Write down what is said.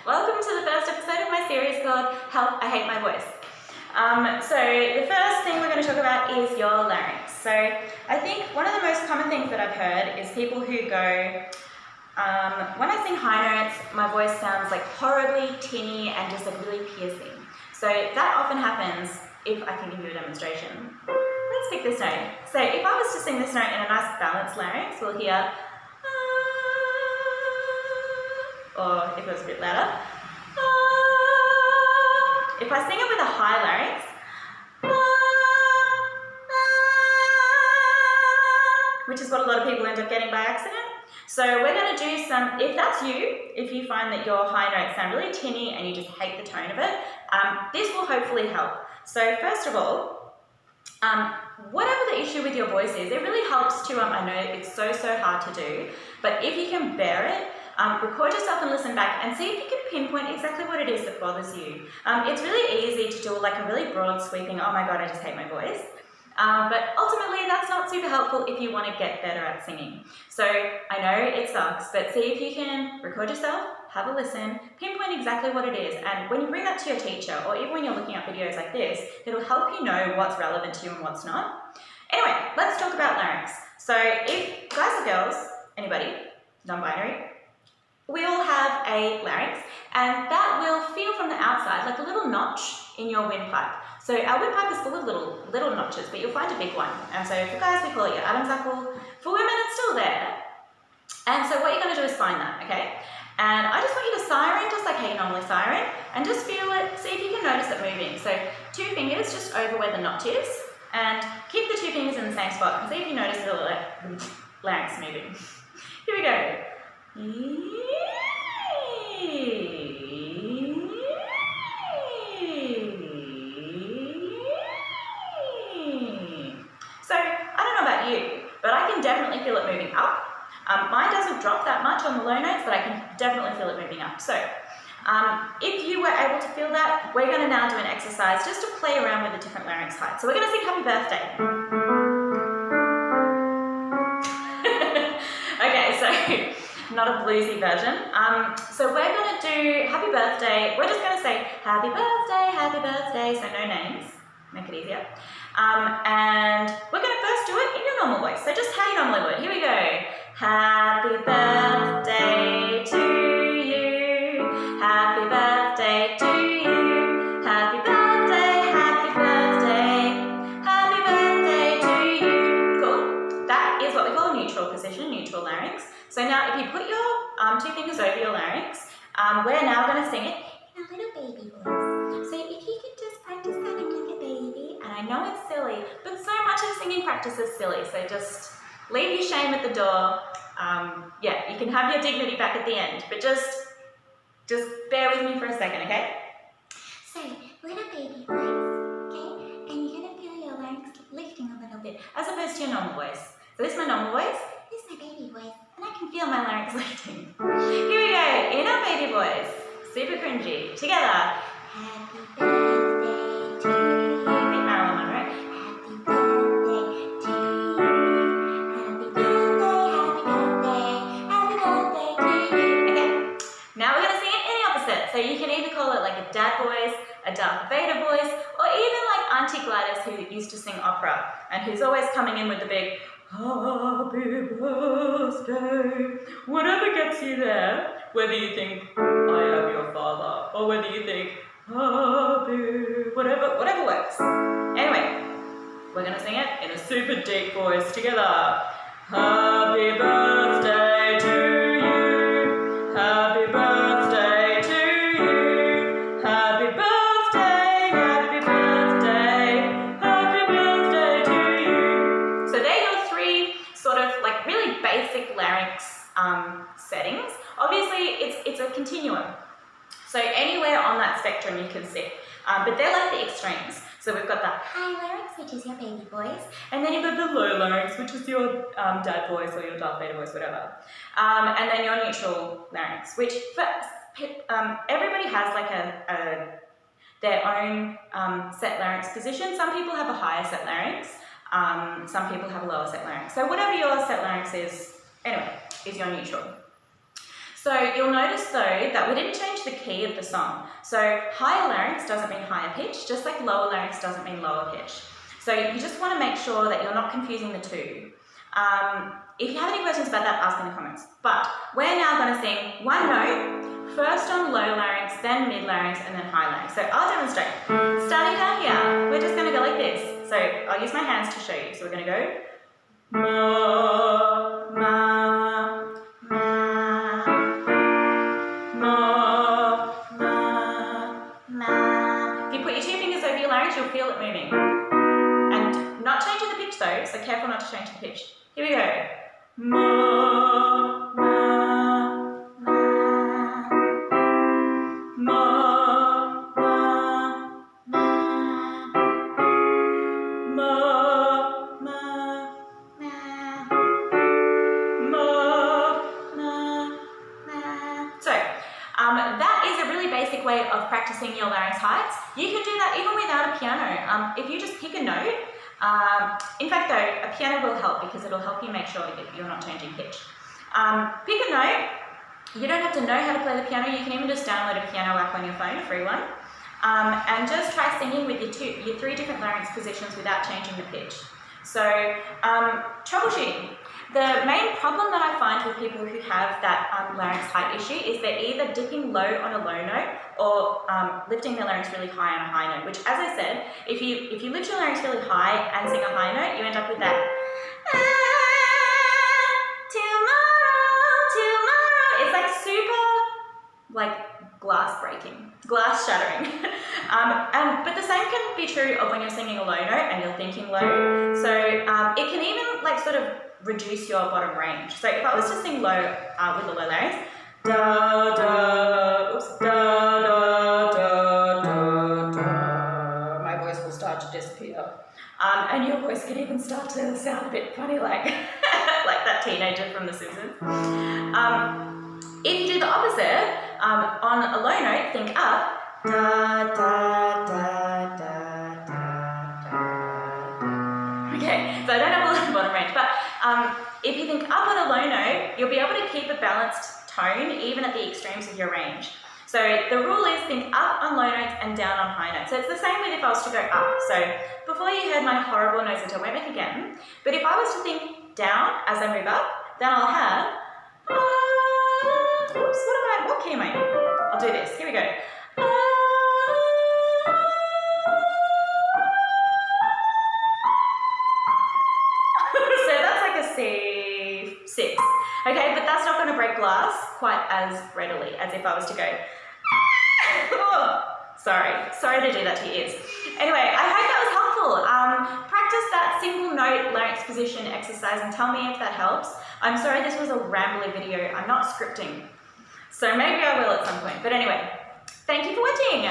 Welcome to the first episode of my series called Help, I Hate My Voice. So the first thing we're going to talk about is your larynx. So I think one of the most common things that I've heard is people who go, when I sing high notes, my voice sounds like horribly tinny and just like really piercing. So that often happens if I can give you a demonstration. Let's pick this note. So if I was to sing this note in a nice balanced larynx, we'll hear or if it was a bit louder, if I sing it with a high larynx, which is what a lot of people end up getting by accident. So we're going to do some, if that's you, if you find that your high notes sound really tinny and you just hate the tone of it, this will hopefully help. So first of all, whatever the issue with your voice is, it really helps to, I know it's so hard to do, but if you can bear it, record yourself and listen back and see if you can pinpoint exactly what it is that bothers you. It's really easy to do like a really broad sweeping, oh my god, I just hate my voice. But ultimately that's not super helpful if you want to get better at singing. So I know it sucks, but see if you can record yourself, have a listen, pinpoint exactly what it is, and when you bring that to your teacher or even when you're looking at videos like this, it'll help you know what's relevant to you and what's not. Anyway, let's talk about larynx. So if guys or girls, anybody, non-binary, we all have a larynx, and that will feel from the outside like a little notch in your windpipe. So our windpipe is full of little notches, but you'll find a big one. And so for guys, we call it your Adam's apple. For women, it's still there. And so what you're going to do is find that, okay? And I just want you to siren, just like how you normally siren, and just feel it, see if you can notice it moving. So 2 fingers just over where the notch is, and keep the 2 fingers in the same spot, and see if you notice the larynx moving. Here we go. So, I don't know about you, but I can definitely feel it moving up. Mine doesn't drop that much on the low notes, but I can definitely feel it moving up. So, if you were able to feel that, we're going to now do an exercise just to play around with the different larynx heights. So we're going to sing Happy Birthday. Okay, so not a bluesy version. So we're going to do Happy Birthday. We're just going to say Happy Birthday, so no names, make it easier. And we're going to first do it in your normal voice, so just how you normally would. Here we go. Happy birthday to you. Happy birthday to you. Happy birthday, happy birthday. Happy birthday to you. Cool. That is what we call a neutral position, neutral larynx. So now if you put your 2 fingers over your larynx, we're now going to sing it in a little baby voice. So if you can just practice that like a baby, and I know it's silly, but so much of singing practice is silly, so just leave your shame at the door. Yeah, you can have your dignity back at the end, but just bear with me for a second, okay? So, little baby voice, okay? And you're going to feel your larynx lifting a little bit, as opposed to your normal voice. So this is my normal voice, this is my baby voice, and I can feel my larynx lifting. Here we go, in our baby voice, super cringy, together. Happy birthday to you. Big Marilyn Monroe. Happy birthday to you. Happy birthday, happy birthday to you. Okay, now we're going to sing it in the opposite. So you can either call it like a dad voice, a Darth Vader voice, or even like Auntie Gladys, who used to sing opera and who's always coming in with the big Happy birthday. Whatever gets you there, whether you think I am your father or whether you think happy, whatever works. Anyway, we're going to sing it in a super deep voice together. Happy birthday to you. Happy birthday to you. Happy birthday, happy birthday. Happy birthday to you. So there are your 3 sort of like really basic larynx settings. Obviously, it's a continuum. So anywhere on that spectrum you can sit. But they're like the extremes. So we've got the high larynx, which is your baby voice, and then you've got the low larynx, which is your dad voice or your Darth Vader voice, whatever. And then your neutral larynx, which everybody has like their own set larynx position. Some people have a higher set larynx, some people have a lower set larynx. So whatever your set larynx is, anyway, is your neutral. So you'll notice though that we didn't change the key of the song. So higher larynx doesn't mean higher pitch, just like lower larynx doesn't mean lower pitch. So you just want to make sure that you're not confusing the two. If you have any questions about that, ask in the comments. But we're now going to sing one note, first on low larynx, then mid larynx, and then high larynx. So I'll demonstrate. Starting down here, we're just going to go like this. So I'll use my hands to show you. So we're going to go ma, ma, ma, ma, ma, ma. If you put your 2 fingers over your larynx, you'll feel it moving. And not changing the pitch though, so careful not to change the pitch. Here we go. Ma, ma, ma, ma, ma, ma, ma, ma, ma, ma. So, that is a really basic way of practicing your larynx heights. You can do that even without a piano. If you just pick a note, in fact though, a piano will help because it'll help you make sure that you're not changing pitch. Pick a note. You don't have to know how to play the piano. You can even just download a piano app on your phone, a free one. And just try singing with your 3 different larynx positions without changing the pitch. So, troubleshooting. The main problem that I find with people who have that larynx height issue is they're either dipping low on a low note or lifting their larynx really high on a high note, which, as I said, if you lift your larynx really high and sing a high note, you end up with that tomorrow. It's like super, like glass breaking, glass shattering. But the same can be true of when you're singing a low note and you're thinking low. So it can even like sort of reduce your bottom range. So if I was to sing low with the low larynx, da da, oops, da da da da da, my voice will start to disappear, and your voice could even start to sound a bit funny, like like that teenager from The Simpsons. If you do the opposite, on a low note, think up, da da da da da. Okay, so I don't have a lot of bottom range, but if you think up on a low note, you'll be able to keep a balanced tone even at the extremes of your range. So the rule is think up on low notes and down on high notes. So it's the same with if I was to go up. So before you heard my horrible nose into, I won't make again. But if I was to think down as I move up, then I'll have, oops, what key am I in? I'll do this, here we go. C6. Okay, but that's not going to break glass quite as readily as if I was to go. Oh, sorry to do that to your ears. Anyway, I hope that was helpful. Practice that single note larynx position exercise and tell me if that helps. I'm sorry this was a rambly video. I'm not scripting, so maybe I will at some point. But anyway, thank you for watching.